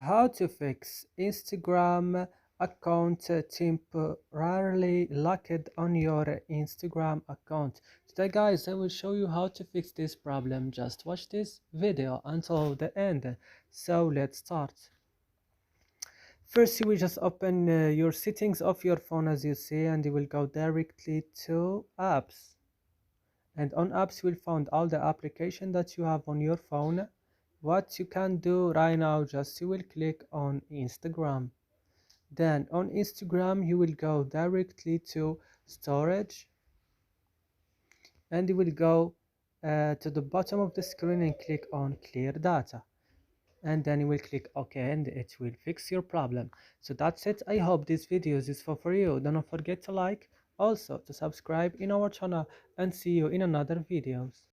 How to fix Instagram account temporarily locked on your Instagram account. Today guys, I will show you how to fix this problem. Just watch this video until the end. So let's start. First you will just open your settings of your phone as you see, and you will go directly to apps, and on apps you will find all the application that you have on your phone. What you can do right now, just you will click on Instagram. Then on Instagram you will go directly to storage, and you will go to the bottom of the screen and click on clear data, and then you will click OK, and it will fix your problem. So that's it. I hope this video is useful for you. Don't forget to like, also to subscribe in our channel, and see you in another videos.